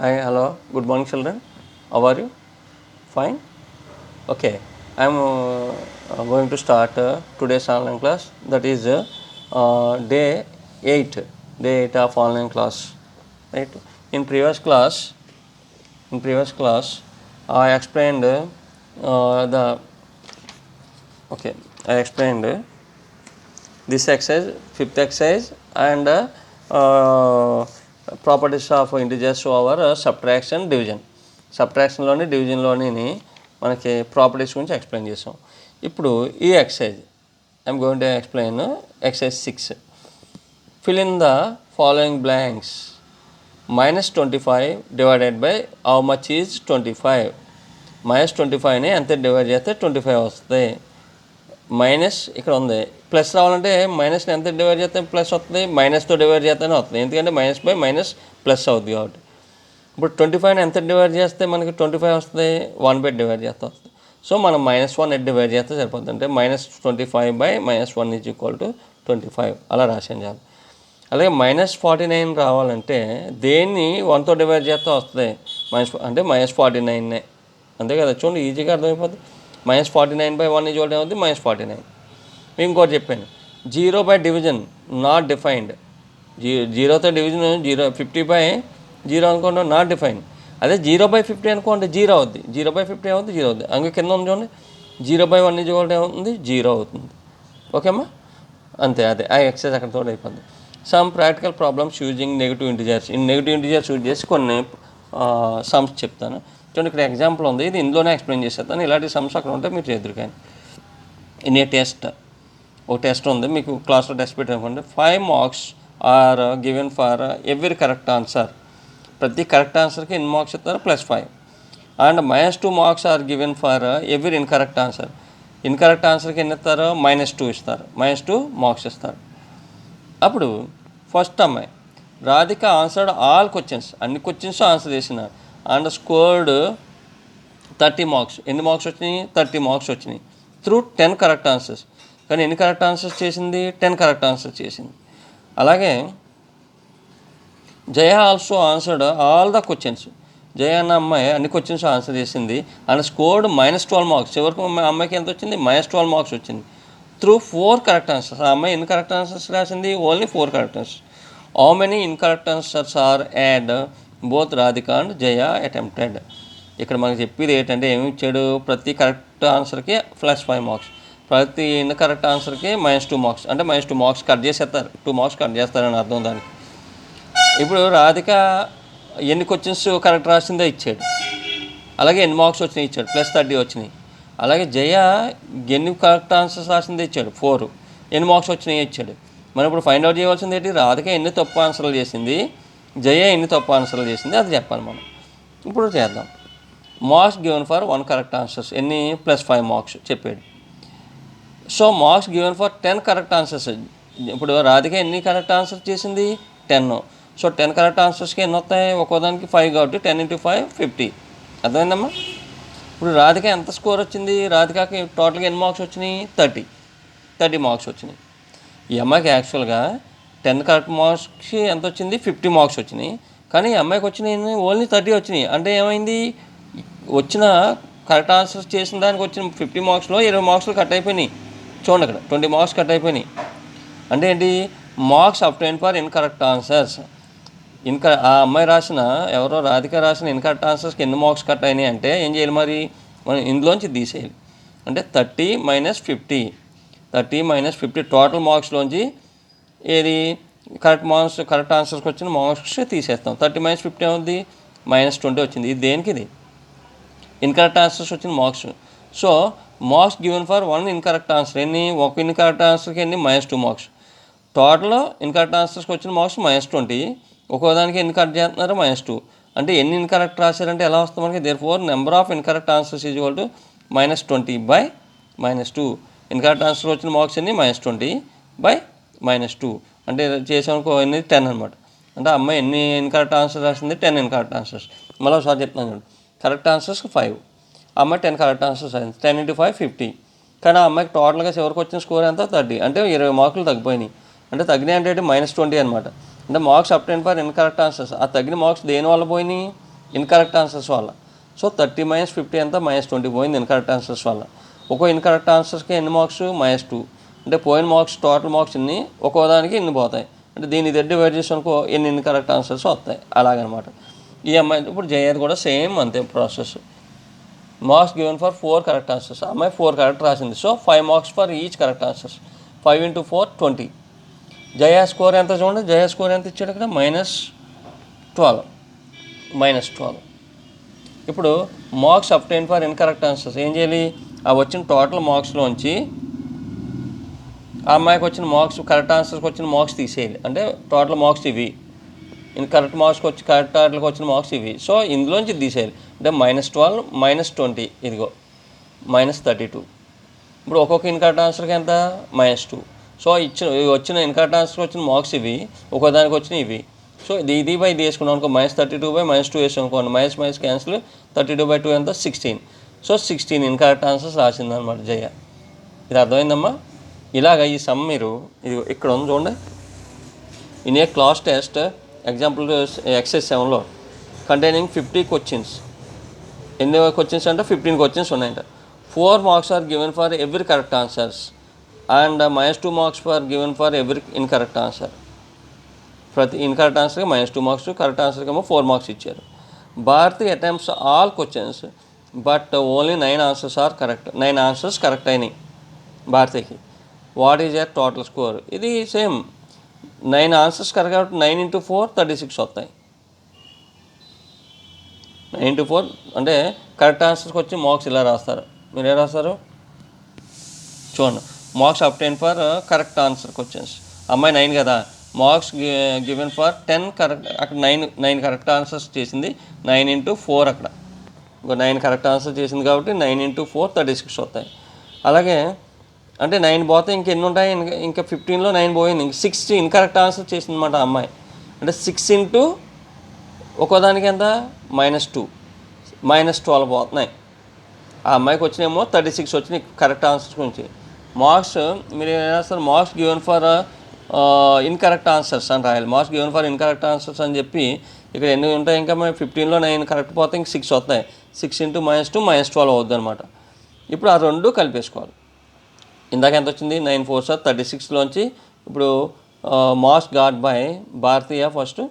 Hi, hello, good morning, children. How are you? Fine? Okay, I am going to start today's online class. That is day 8, day 8 of online class. Right? In previous class, I explained the okay. I explained this exercise, fifth exercise, and properties of integers over subtraction, division. సబ్ట్రాక్షన్లోని డివిజన్లోని మనకి properties గురించి explain చేసాం. ఇప్పుడు ఈ exercise I'm going to explain exercise 6. Fill in the following blanks. -25 divided by how much is 25. -25ని ఎంత divide చేస్తే 25 వస్తుంది. Minus ఇక్కడ ఉంది, ప్లస్ రావాలంటే మైనస్ని ఎంత డివైడ్ చేస్తే ప్లస్ వస్తుంది, మైనస్తో డివైడ్ చేస్తేనే వస్తుంది. ఎందుకంటే మైనస్ బై మైనస్ ప్లస్ అవుతుంది కాబట్టి. ఇప్పుడు 25ని ఎంత డివైడ్ చేస్తే మనకి 25 వస్తుంది, 1 బై డివైడ్ చేస్తే వస్తుంది. సో మనం -1 డివైడ్ చేస్తే సరిపోతుంది. అంటే -25 బై -1 ఈజ్ ఈక్వల్ టు 25 అలా రాసాను చాలు. అలాగే -49 రావాలంటే దేన్ని 1తో డివైడ్ చేస్తే వస్తుంది, అంటే -49 అంతే కదా. చూడండి ఈజీగా అర్థమైపోతుంది. -49 బై 1 ఈజ్ ఈక్వల్ టు -49. మీకు ఇంకోటి చెప్పాను, 0 బై డివిజన్ నాట్ డిఫైన్డ్. 0తో డివిజన్ 50 బై 0 అనుకోండి, నాట్ డిఫైన్. అదే 0 బై 50 అనుకోండి 0 అవుద్ది. 0 బై 50 అవుతుంది, 0 అవుతుంది. అందుకే కింద ఉంది చూడండి, 0 బై 1 ఈజ్ ఈక్వల్ టు ఏమవుతుంది, 0 అవుతుంది. ఓకేమ్మా, అంతే. అదే ఆ ఎక్సర్సైజ్ అక్కడ తోడు అయిపోద్ది. Some practical problems using negative integers. ఈ నెగిటివ్ ఇంటిజర్స్ యూజ్ చేసి కొన్ని సమ్స్ చెప్తాను. చూడండి ఇక్కడ ఎగ్జాంపుల్ ఉంది, ఇది ఇందులోనే ఎక్స్ప్లెయిన్ చేసేస్తాను. ఇలాంటి సమ్స్ అక్కడ ఉంటే మీరు చేద్దరు. కానీ ఇన్ ఏ టెస్ట్, ఒక టెస్ట్ ఉంది మీకు క్లాస్లో టెస్ట్ పెట్టానుకోండి. 5 marks are given for every correct answer. ప్రతి కరెక్ట్ ఆన్సర్కి ఎన్ని మార్క్స్ ఇస్తారు, +5. And -2 marks are given for every incorrect answer. Incorrect ఆన్సర్కి ఎన్ని ఇస్తారు, -2 ఇస్తారు. -2 మార్క్స్ ఇస్తారు. అప్పుడు ఫస్ట్ అమ్మాయి రాధిక ఆన్సర్డ్ ఆల్ క్వశ్చన్స్, అన్ని క్వశ్చన్స్ ఆన్సర్ చేసినారు. And scored 30 marks. ఎన్ని మార్క్స్ వచ్చినాయి, 30 మార్క్స్ వచ్చినాయి త్రూ 10 కరెక్ట్ ఆన్సర్స్. కానీ ఎన్ని కరెక్ట్ ఆన్సర్స్ చేసింది, 10 కరెక్ట్ ఆన్సర్స్ చేసింది. అలాగే Jaya also answered all the questions. Jaya అన్న అమ్మాయి అన్ని క్వశ్చన్స్ ఆన్సర్ చేసింది. And scored -12 marks. చివరికి అమ్మాయికి ఎంత వచ్చింది, -12 మార్క్స్ వచ్చింది త్రూ 4 కరెక్ట్ ఆన్సర్స్. ఆ అమ్మాయి ఎన్ని కరెక్ట్ ఆన్సర్స్ రాసింది, only 4 correct answers. How many incorrect answers are had both Radhika and Jaya attempted. ఇక్కడ మనకు చెప్పేది ఏంటంటే ఏమి ఇచ్చాడు, ప్రతి కరెక్ట్ ఆన్సర్కి +5 మార్క్స్, ప్రతి ఇన్కరెక్ట్ ఆన్సర్కి -2 మార్క్స్. అంటే -2 మార్క్స్ కట్ చేసేస్తారు, 2 మార్క్స్ కట్ చేస్తారని అర్థం దానికి. ఇప్పుడు రాధిక ఎన్ని క్వశ్చన్స్ కరెక్ట్ రాసిందో ఇచ్చాడు, అలాగే ఎన్ని మార్క్స్ వచ్చినాయి ఇచ్చాడు, +30 వచ్చినాయి. అలాగే జయ ఎన్ని కరెక్ట్ ఆన్సర్స్ రాసిందో ఇచ్చాడు, 4. ఎన్ని మార్క్స్ వచ్చినాయి ఇచ్చాడు. మనం ఇప్పుడు ఫైండ్ అవుట్ చేయవలసింది ఏంటి, రాధిక ఎన్ని తప్పు ఆన్సర్లు చేసింది, జయ ఎన్ని తప్పు ఆన్సర్లు చేసింది, అది చెప్పాలి మనం. ఇప్పుడు చేద్దాం. Marks given for 1 correct answers ఎన్ని, +5 మార్క్స్ చెప్పాడు. So marks given for 10 correct answers. ఇప్పుడు రాధిక ఎన్ని కరెక్ట్ ఆన్సర్స్ చేసింది, 10. సో 10 కరెక్ట్ ఆన్సర్స్కి ఎన్ని వస్తాయి, ఒక్కోదానికి 5 కాబట్టి 10 × 5 50. అర్థమైందమ్మా. ఇప్పుడు రాధిక ఎంత స్కోర్ వచ్చింది, రాధికకి టోటల్గా ఎన్ని మార్క్స్ వచ్చినాయి, 30 మార్క్స్ వచ్చినాయి. ఈ అమ్మాయికి యాక్చువల్గా 10 కరెక్ట్ మార్క్స్కి ఎంత వచ్చింది, 50 మార్క్స్ వచ్చినాయి. కానీ ఈ అమ్మాయికి వచ్చినాయి ఓన్లీ 30 వచ్చినాయి. అంటే ఏమైంది, వచ్చిన కరెక్ట్ ఆన్సర్స్ చేసిన దానికి వచ్చిన 50 మార్క్స్లో 20 మార్క్స్లు కట్ అయిపోయినాయి. చూడండి అక్కడ 20 మార్క్స్ కట్ అయిపోయినాయి. అంటే ఏంటి, marks obtain for incorrect answers. ఆ అమ్మాయి రాసిన, ఎవరో రాధిక రాసిన ఇన్కరెక్ట్ ఆన్సర్స్కి ఎన్ని మార్క్స్ కట్ అయినాయి అంటే ఏం చేయాలి, మరి మనం ఇందులోంచి తీసేయాలి. అంటే 30 - 50, 30 - 50 టోటల్ మార్క్స్లోంచి ఏది కరెక్ట్ ఆన్సర్స్కి వచ్చిన మార్క్స్ తీసేస్తాం. 30 - 50 ఏమవుద్ది, -20 వచ్చింది. ఇది దేనికి, ఇది ఇన్కరెక్ట్ ఆన్సర్స్ వచ్చిన marks. So marks given for 1 incorrect answer ఎన్ని, ఒక ఇన్కరెక్ట్ ఆన్సర్కి ఎన్ని, -2 మార్క్స్. టోటల్ ఇన్కరెక్ట్ ఆన్సర్స్కి వచ్చిన మార్క్స్ -20. ఒక్కోదానికి ఎన్ని కట్ చేస్తున్నారు, -2. అంటే ఎన్ని ఇన్కరెక్ట్ రాశారంటే ఎలా వస్తుంది మనకి, therefore number of incorrect answers is equal to -20 by -2. Incorrect answer వచ్చిన మార్క్స్ ఎన్ని, -20 బై -2. అంటే చేసామనుకో ఎన్ని, 10 అనమాట. అంటే అమ్మాయి ఎన్ని ఇన్కరెక్ట్ ఆన్సర్స్ రాసింది, 10 ఇన్కరెక్ట్ ఆన్సర్స్. మళ్ళీ ఒకసారి చెప్తున్నాను చూడండి, కరెక్ట్ ఆన్సర్స్కి 5, అమ్మాయి 10 కరెక్ట్ ఆన్సర్స్ రాసింది. 10 × 5 50. కానీ ఆ అమ్మాయికి టోటల్గా చివరికి వచ్చిన స్కోర్ ఎంత, 30. అంటే 20 మార్కులు తగ్గిపోయినాయి. అంటే తగ్గినాయి అంటే -20 అనమాట. అంటే marks obtain for incorrect answers. ఆ తగ్గిన మార్క్స్ దేని వల్ల పోయినాయి, ఇన్కరెక్ట్ ఆన్సర్స్ వల్ల. సో 30 - 50 ఎంత -20 పోయింది ఇన్కరెక్ట్ ఆన్సర్స్ వల్ల. ఒక్కో ఇన్కరెక్ట్ ఆన్సర్స్కి ఎన్ని మార్క్స్ -2. అంటే పోయిన మార్క్స్ టోటల్ మార్క్స్ ఇన్ని, ఒక్కో దానికి ఇన్ని పోతాయి. అంటే దీని ఇద్దరు డివైడ్ చేసుకుని ఎన్ని ఇన్కరెక్ట్ ఆన్సర్స్ వస్తాయి అలాగనమాట. ఈ అమ్మాయి ఇప్పుడు జయది కూడా సేమ్ అంతే process. Marks given for 4 correct answers. అమ్మాయి 4 కరెక్ట్ రాసింది. So 5 marks for each correct answers. 5 × 4 20. Jaya score ఎంత చూడండి, జయ స్కోర్ ఎంత ఇచ్చాడు ఇక్కడ -12. ఇప్పుడు marks obtain for incorrect answers ఏం చేయాలి, ఆ వచ్చిన టోటల్ మార్క్స్లోంచి ఆ అమ్మాయికి వచ్చిన మార్క్స్, కరెక్ట్ ఆన్సర్స్కి వచ్చిన మార్క్స్ తీసేయాలి. అంటే టోటల్ మార్క్స్ ఇవి, కరెక్ట్ మార్క్స్కి వచ్చి కరెక్ట్ వాటికి వచ్చిన మార్క్స్ ఇవి. సో ఇందులోంచి తీసేయాలి. అంటే -12 -20 ఇదిగో -32. ఇప్పుడు ఒక్కొక్క ఇన్కరెక్ట్ ఆన్సర్కి ఎంత -2. సో వచ్చిన ఇన్కరెక్ట్ ఆన్సర్కి వచ్చిన మార్క్స్ ఇవి, ఒక్కో దానికి వచ్చిన ఇవి. సో ఇది బై ఇది వేసుకున్నాం అనుకో, -32/-2 వేసాం అనుకోండి, మైనస్ క్యాన్సిల్, 32/2 ఎంత 16. సో 16 ఇన్కరెక్ట్ ఆన్సర్స్ రాసిందనమాట జయ. ఇది అర్థమైందమ్మా. ఇలాగ ఈ సమ్ మీరు ఇది ఇక్కడ ఉంది చూడండి. In a class test example exercise 7లో కంటైనింగ్ 50 క్వశ్చన్స్. ఎన్ని క్వశ్చన్స్ అంటే 15 క్వశ్చన్స్ ఉన్నాయంట. 4 marks are given for every correct answers and -2 marks for given for every incorrect answer. ప్రతి ఇన్కరెక్ట్ ఆన్సర్కి -2 మార్క్స్, కరెక్ట్ ఆన్సర్కి ఏమో 4 మార్క్స్ ఇచ్చారు. Bharati attempts all questions but only 9 answers are correct. 9 answers correct అయినాయి భారతికి. What is your total score? ఇది same 9 answers correct కాబట్టి 9 × 4 36 వస్తాయి. 9 × 4 అంటే కరెక్ట్ ఆన్సర్స్కి వచ్చి మార్క్స్ ఇలా రాస్తారు. మీరు ఏం రాస్తారు చూడండి. Marks obtain for correct answer questions. అమ్మాయి 9 కదా, మార్క్స్ గివెన్ ఫర్ 10 కరెక్ట్. అక్కడ 9 కరెక్ట్ ఆన్సర్స్ చేసింది. 9 × 4 అక్కడ ఇంకో 9 కరెక్ట్ ఆన్సర్ చేసింది కాబట్టి 9 × 4 36 వస్తాయి. అలాగే అంటే 9 పోతే ఇంకెన్ని ఉంటాయి, ఇంకా 15లో 9 పోయింది, ఇంక 6 ఇన్కరెక్ట్ ఆన్సర్ చేసింది అనమాట అమ్మాయి. అంటే 6 × ఒక్కోదానికి ఎంత -2 -12 పోతున్నాయి. ఆ అమ్మాయికి వచ్చినేమో 36 వచ్చినాయి కరెక్ట్ ఆన్సర్స్ గురించి. మార్క్స్ మీరు ఏం రాస్తారు, marks given for incorrect answers అని రాయాలి. Marks given for incorrect answers అని చెప్పి ఇక్కడ ఎన్ని ఉంటాయి, ఇంకా 15లో 9 కరెక్ట్ పోతే ఇంక 6 వస్తాయి. 6 × -2 -12 అవుద్ది అనమాట. ఇప్పుడు ఆ రెండు కలిపేసుకోవాలి. ఇందాక ఎంత వచ్చింది, 9 × 4 = 36లోంచి ఇప్పుడు marks got by Bharati first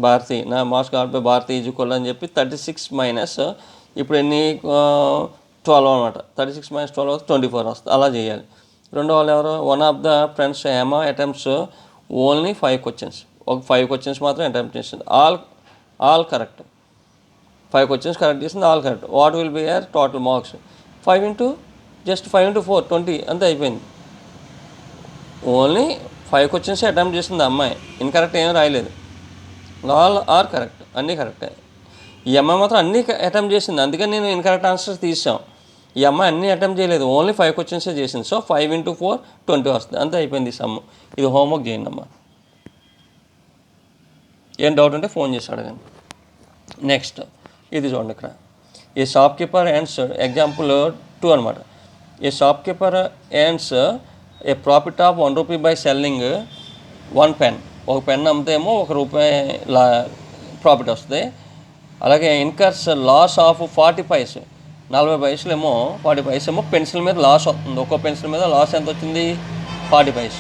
Bharati నా marks got by Bharati equal అని చెప్పి 36 మైనస్ ఇప్పుడు ఎన్ని 12 అనమాట. 36 - 12 24 వస్తుంది. అలా చేయాలి. రెండో వాళ్ళు ఎవరు, one of the friends Hema attempts only 5 questions. ఒక 5 క్వశ్చన్స్ మాత్రం అటెంప్ట్ చేసింది. All correct. 5 క్వశ్చన్స్ కరెక్ట్ చేసింది, all correct. What will be your total marks? 5 × 4 20 అంతే అయిపోయింది. ఓన్లీ 5 క్వశ్చన్స్ అటెంప్ట్ చేసింది అమ్మాయి, ఇన్కరెక్ట్ ఏమీ రాయలేదు. ఆల్ ఆర్ కరెక్ట్, అన్నీ కరెక్టే. ఈ అమ్మాయి మాత్రం అన్నీ అటెంప్ట్ చేసింది, అందుకని నేను ఇన్కరెక్ట్ ఆన్సర్స్ తీసాం. ఈ అమ్మాయి అన్నీ అటెంప్ట్ చేయలేదు, ఓన్లీ 5 క్వశ్చన్సే చేసింది. సో 5 × 4 20 వస్తుంది, అంతే అయిపోయింది సమ్. ఇది హోంవర్క్ చేయండి అమ్మా. ఏం డౌట్ ఉంటే ఫోన్ చేసి అడగండి. నెక్స్ట్ ఇది చూడండి. ఇక్కడ ఈ షాప్ కీపర్ అండ్స్ ఎగ్జాంపుల్ 2 అనమాట. ఏ షాప్ కీపర్ అండ్స్ a profit of ₹1 by selling 1 pen. ఒక పెన్ అమ్మితే ఏమో ₹1 ప్రాఫిట్ వస్తుంది. అలాగే ఇన్కర్స్ లాస్ ఆఫ్ 40 పైస్, 40 పైసలు ఏమో 40 పైస్ ఏమో పెన్సిల్ మీద లాస్ వస్తుంది. ఒక్కో పెన్సిల్ మీద లాస్ ఎంత వచ్చింది, 40 paise.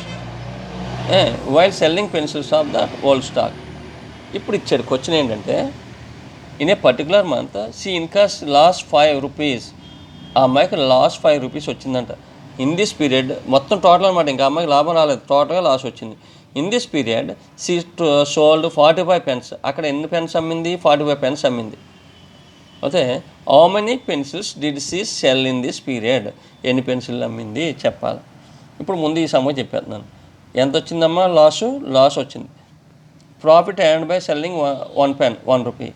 While selling pencils of the old stock. ఇప్పుడు ఇచ్చాడు క్వశ్చన్ ఏంటంటే, in a particular month she incurs loss ₹5. ఆ అమ్మాయికి లాస్ ₹5 వచ్చిందంట. ఇన్ దిస్ పీరియడ్ మొత్తం టోటల్ అనమాట, ఇంకా అమ్మాయికి లాభం రాలేదు, టోటల్గా లాస్ వచ్చింది. In this period she sold 45 pens. అక్కడ ఎన్ని పెన్స్ అమ్మింది, 45 పెన్స్ అమ్మింది. అయితే how many pencils did she sell in this period? ఎన్ని పెన్సిల్ అమ్మింది చెప్పాలి. ఇప్పుడు ముందు ఈ సమయం చెప్పేస్తున్నాను. ఎంత వచ్చిందమ్మా లాస్ వచ్చింది. Profit earned by selling 1 pen ₹1.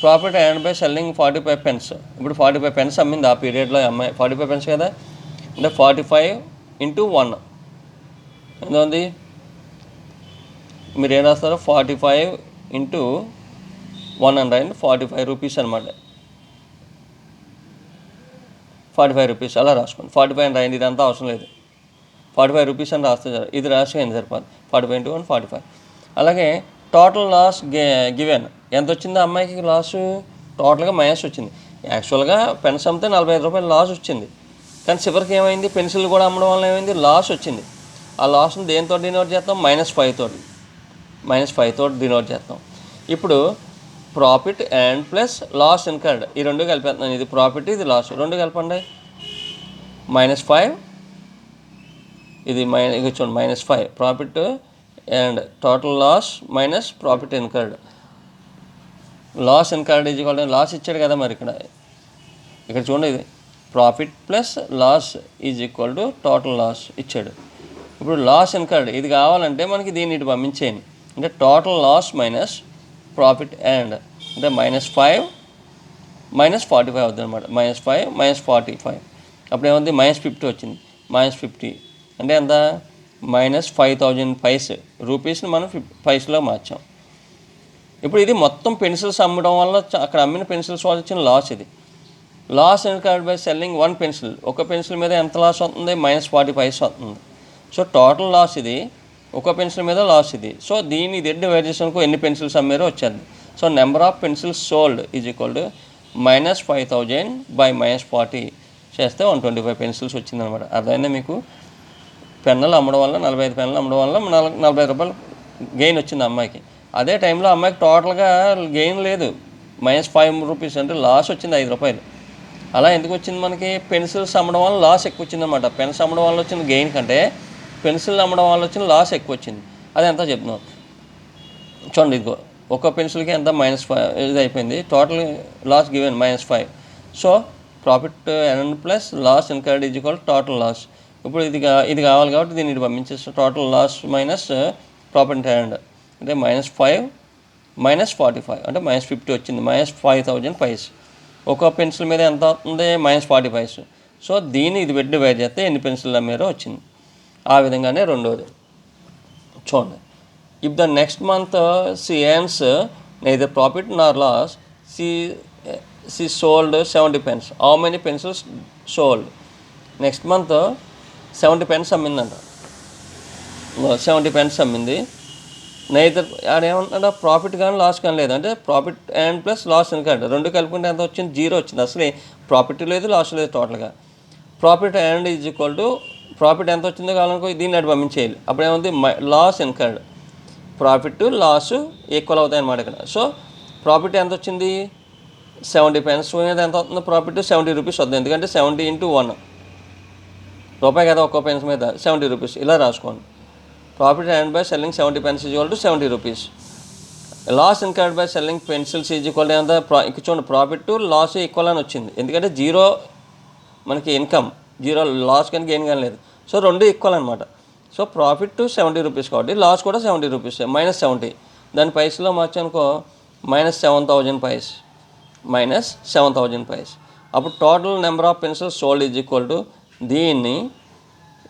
Profit earned by selling 45 pens. ఇప్పుడు 45 పెన్స్ అమ్మింది ఆ పీరియడ్లో అమ్మాయి. 45 పెన్స్ కదా, అంటే 45 × 1 ఎంత ఉంది, మీరు ఏం రాస్తారు, 45 × 1 అని రాయండి. ₹45 అనమాట. ₹45 అలా రాసుకోండి. 45 అని రాయండి, ఇదంతా అవసరం లేదు. ₹45 అని రాస్తే ఇది రాసుకోండి సరిపోదు. 45 × 1 45. అలాగే టోటల్ లాస్ గివెన్ ఎంత వచ్చింది అమ్మాయికి లాసు? టోటల్గా మైనస్ వచ్చింది. యాక్చువల్గా పెన్స్ అమ్మితే 45 రూపాయలు లాస్ వచ్చింది, కానీ చివరికి ఏమైంది, పెన్సిల్ కూడా అమ్మడం వల్ల ఏమైంది, లాస్ వచ్చింది. ఆ లాస్ని దేంతో డినోట్ చేస్తాం? -5 తోటి డినోట్ చేస్తాం. ఇప్పుడు profit and plus loss incurred ఈ రెండు కలిపేస్తున్నాను. ఇది ప్రాఫిట్, ఇది లాస్, రెండు కలపండి. -5 ఇది ఇక చూడండి -5 profit and total loss minus profit incurred. Loss incurred is equal to loss ఇచ్చాడు కదా, మరి ఇక్కడ చూడండి, ఇది profit plus loss is equal to total loss ఇచ్చాడు. ఇప్పుడు లాస్ ఇన్కర్డ్ ఇది కావాలంటే మనకి దీన్ని ఇటు పంపించేయండి. అంటే total loss minus profit and అంటే -5 -45 అవుతుంది అనమాట. -5 -45 అప్పుడు ఏముంది, -50 వచ్చింది. -50 అంటే ఎంత, -5000 రూపీస్ని మనం పైసలో మార్చాం. ఇప్పుడు ఇది మొత్తం పెన్సిల్స్ అమ్మడం వల్ల అక్కడ అమ్మిన పెన్సిల్స్ వల్ల వచ్చిన లాస్. ఇది loss incurred by selling 1 pencil. ఒక పెన్సిల్ మీద ఎంత లాస్ అవుతుంది, -40 అవుతుంది. సో టోటల్ లాస్ ఇది, ఒక పెన్సిల్ మీద లాస్ ఇది. సో దీన్ని ఇది డివైడ్ చేసినందుకు ఎన్ని పెన్సిల్స్ అమ్మారో వచ్చేది. So number of pencils sold is equal to -5000 by -40 చేస్తే 125 పెన్సిల్స్ వచ్చిందనమాట. అర్థమైందా మీకు? పెన్నులు అమ్మడం వల్ల 45 పెన్నులు అమ్మడం వల్ల 40 రూపాయలు గెయిన్ వచ్చింది అమ్మాయికి. అదే టైంలో అమ్మాయికి టోటల్గా గెయిన్ లేదు, -5 రూపీస్ అంటే లాస్ వచ్చింది 5 రూపాయలు. అలా ఎందుకు వచ్చింది మనకి? పెన్సిల్స్ అమ్మడం వల్ల లాస్ ఎక్కువ వచ్చిందన్నమాట. పెన్స్ అమ్మడం వల్ల వచ్చిన గెయిన్ కంటే పెన్సిల్ అమ్మడం వల్ల వచ్చిన లాస్ ఎక్కువ వచ్చింది. అది ఎంత చెప్తున్నాం చూడండి. ఇదిగో ఒక పెన్సిల్కి ఎంత -5 ఇది అయిపోయింది. Total loss given -5. So profit and plus loss incurred is equal total loss. ఇప్పుడు ఇది కావాలి కాబట్టి దీన్ని ఇటు పంపించేస్తే total loss minus profit and అంటే -5 -45 అంటే -50 వచ్చింది. -5000 ఒక పెన్సిల్ మీద ఎంత అవుతుంది, -40. సో దీన్ని ఇది పెట్టి డివైడ్ చేస్తే ఎన్ని పెన్సిల్ అమ్మారో వచ్చింది. ఆ విధంగానే రెండోది చూడండి. If the next month she earns neither profit nor loss, she sold 70 pens. How many pencils sold? Next month 70 pens అమ్మిందంట. 70 pens అమ్మింది. నైదర్ ఆడేమంటాడా, ప్రాఫిట్ కానీ లాస్ కానీ లేదు. అంటే profit and plus loss incurred రెండు కలుపుకుంటే ఎంత వచ్చింది, 0 వచ్చింది. అసలు ప్రాఫిట్ లేదు, లాస్ లేదు టోటల్గా. Profit and is equal to profit ఎంత వచ్చిందో కావాలనుకో దీన్ని అటు పంపించేయాలి. అప్పుడు ఏముంది, loss incurred. Profit loss equal అవుతాయి అన్నమాట ఇక్కడ. సో ప్రాఫిట్ ఎంత వచ్చింది, 70 pens మీద ఎంత అవుతుందో ప్రాఫిట్ 70 రూపీస్ వస్తుంది. ఎందుకంటే 70 × 1 రూపాయి కదా ఒక్కో పెన్స్ మీద, 70 రూపీస్ ఇలా రాసుకోండి. Profit and by selling 70 pens is equal to 70 rupees. Loss incurred by selling pencils is equal to ఎంత, ఇక్కడ చూడండి ప్రాఫిట్ లాస్ ఈక్వల్ అని వచ్చింది. ఎందుకంటే 0 మనకి ఇన్కమ్, 0 లాస్ కానీ గెయిన్ కానీ లేదు. సో రెండు ఈక్వల్ అనమాట. సో ప్రాఫిట్ 70 రూపీస్ కాబట్టి లాస్ కూడా 70 రూపీస్, -70. దాని పైసలో మార్చనుకో -7000 -7000. అప్పుడు total number of pencils sold is equal to దీన్ని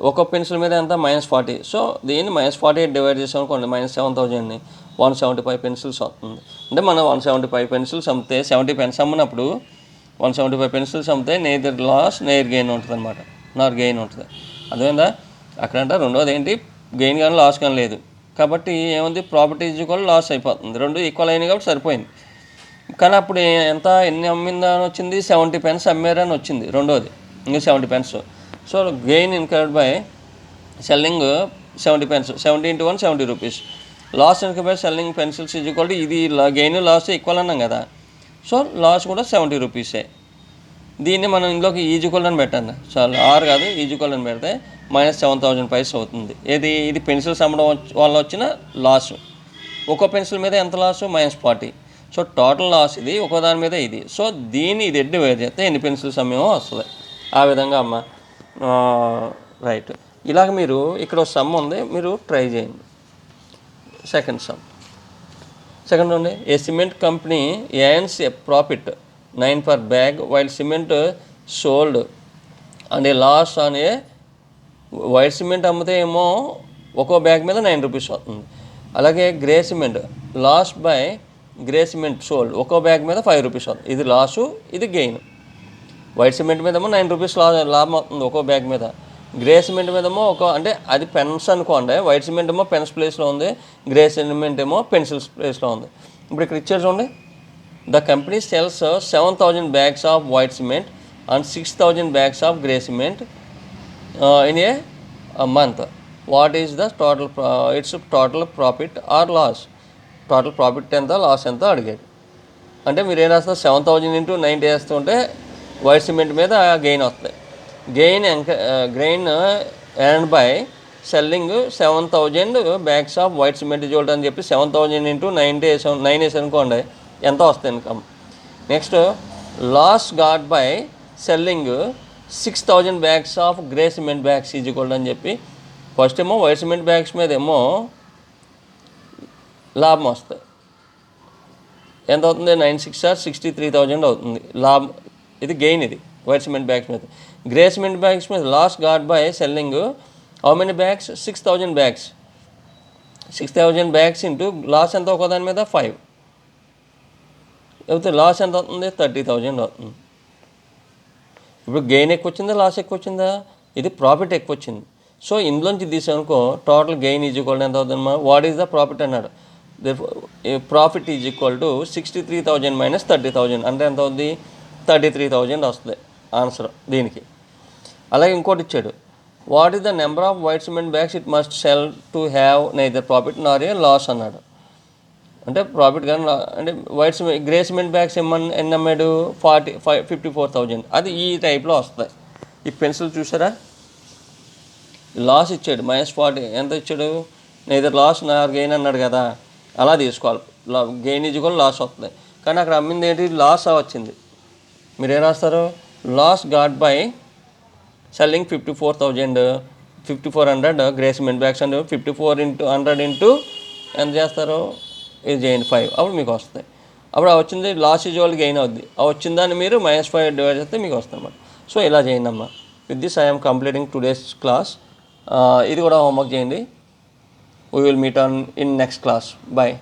ఒక పెన్సిల్ మీద ఎంత, -40. సో దీన్ని -48 డివైడ్ చేసామనుకోండి, -7000ని 175 పెన్సిల్స్ వస్తుంది. అంటే మనం 175 పెన్సిల్స్ అమ్మితే 70 pens అమ్మినప్పుడు 175 పెన్సిల్స్ అమ్మితే నేదర్ లాస్ నేర్ గెయిన్ ఉంటుంది అనమాట, నార్ గెయిన్ ఉంటుంది. అదేందా అక్కడంట. రెండోది ఏంటి, గెయిన్ కానీ లాస్ కానీ లేదు కాబట్టి ఏముంది, ప్రాఫిట్ ఈజ్ ఈక్వల్ లాస్ అయిపోతుంది. రెండు ఈక్వల్ అయినాయి కాబట్టి సరిపోయింది. కానీ అప్పుడు ఎంత, ఎన్ని అమ్మిందని వచ్చింది, 70 pens అమ్మారని వచ్చింది రెండోది, ఇంకా 70 pens. So gain incurred by selling 70 pens, 70 × 1 70 rupees. Loss incurred by selling pencils is equal to ఇది గెయిన్ లాస్ ఈక్వల్ అన్నాం కదా. సో లాస్ కూడా 70 రూపీసే. దీన్ని మనం ఇందులోకి ఈజ్వల్ అని పెట్టండి చాలు, ఆర్ కాదు ఈజ్వల్ అని పెడితే -7000 అవుతుంది. ఇది పెన్సిల్స్ అమ్మడం వల్ల వచ్చిన లాస్. ఒక పెన్సిల్ మీద ఎంత లాసు, -40. సో టోటల్ లాస్ ఇది, ఒక దాని మీద ఇది. సో దీన్ని ఇది డివైడ్ చేస్తే ఎన్ని పెన్సిల్స్ అమ్మేమో వస్తుంది. ఆ విధంగా అమ్మ రైట్. ఇలాగ మీరు ఇక్కడ ఒక సమ్ ఉంది, మీరు ట్రై చేయండి. సెకండ్ సమ్, సెకండ్ ఉంది, ఏ cement company earns A profit 9 per bag while cement sold and a loss on a white cement అమ్మితే ఏమో ఒక్కో బ్యాగ్ మీద 9 రూపీస్ వస్తుంది. అలాగే grey cement loss by grey cement sold ఒక్కో బ్యాగ్ మీద 5 రూపీస్ వస్తుంది. ఇది లాసు, ఇది గెయిన్. వైట్ సిమెంట్ మీద ఏమో 9 రూపీస్ లాభం అవుతుంది ఒక్కో బ్యాగ్ మీద. గ్రే సిమెంట్ మీదేమో అంటే అది పెన్స్ అనుకోండి, వైట్ సిమెంట్ ఏమో పెన్స్ ప్లేస్లో ఉంది, గ్రే సిమెంట్ ఏమో పెన్సిల్స్ ప్లేస్లో ఉంది. ఇప్పుడు ఇక్కడ ఇచ్చారు చూడండి, the company sells 7,000 bags of white cement and 6,000 bags of grey cement in a month. What is the total its total profit or loss? Total profit ఎంత, లాస్ ఎంత అడిగాడు. అంటే మీరు ఏం రాస్తారు, 7,000 into 90 వేస్తుంటే వైట్ సిమెంట్ మీద గెయిన్ వస్తాయి. Gain earned by selling 7,000 bags of white cement చూడటం అని చెప్పి 7,000 into 9 వేసి అనుకోండి ఎంత వస్తుంది income. Next loss got by selling 6,000 bags of grey cement bags equal అని చెప్పి ఫస్ట్ ఏమో వైట్ సిమెంట్ బ్యాగ్స్ మీద ఏమో లాభం వస్తాయి. ఎంత అవుతుంది, 9 6 63,000 అవుతుంది లాభం. ఇది గెయిన్, ఇది వైట్ సిమెంట్ బ్యాగ్స్ మీద. గ్రే సిమెంట్ బ్యాగ్స్ మీద loss got by selling how many bags, 6,000 bags. 6,000 bags into loss ఎంత ఒకదాని మీద 5, లేకపోతే లాస్ ఎంత అవుతుంది, 30,000 అవుతుంది. ఇప్పుడు గెయిన్ ఎక్కువ వచ్చిందా, లాస్ ఎక్కువ వచ్చిందా? ఇది ప్రాఫిట్ ఎక్కువ వచ్చింది. సో ఇందులోంచి తీసానుకో టోటల్ గెయిన్ ఈజ్ ఈక్వల్ ఎంత అవుతుందమ్మా, వాట్ ఈజ్ ద ప్రాఫిట్ అన్నాడు. Profit is equal to 63,000 minus 30,000 అంటే ఎంత అవుతుంది, 33,000 వస్తుంది ఆన్సర్ దీనికి. అలాగే ఇంకోటి ఇచ్చాడు, what is the number of white cement bags it must cell to have neither profit Nar A loss అన్నాడు. అంటే ప్రాఫిట్ కానీ అంటే white cement grey cement bags ఎన్ని అమ్మాడు, 54,000. అది ఈ టైప్లో వస్తాయి. ఈ పెన్సిల్ చూసారా, లాస్ ఇచ్చాడు -40, ఎంత ఇచ్చాడు, నైదర్ లాస్ నార్ గెయిన్ అన్నాడు కదా, అలా తీసుకోవాలి. గెయిన్ ఈజ్ ఈక్వల్ లాస్ వస్తుంది. కానీ అక్కడ అమ్మింది ఏంటి, లాస్ వచ్చింది. మీరు ఏం రాస్తారు, loss got by selling 54,400 grey cement bags అంటే 54 into 100 into ఎంత చేస్తారు, ఇది చేయండి 5, అప్పుడు మీకు వస్తాయి. అప్పుడు ఆ వచ్చింది లాస్ ఈజ్వల్ గెయిన్ అవుద్ది. ఆ వచ్చిందాన్ని మీరు -5 డివైడ్ చేస్తే మీకు వస్తుంది అన్నమాట. సో ఇలా చేయండి అమ్మా. With this I'm completing today's class. ఇది కూడా హోంవర్క్ చేయండి. We will meet on in next class. Bye.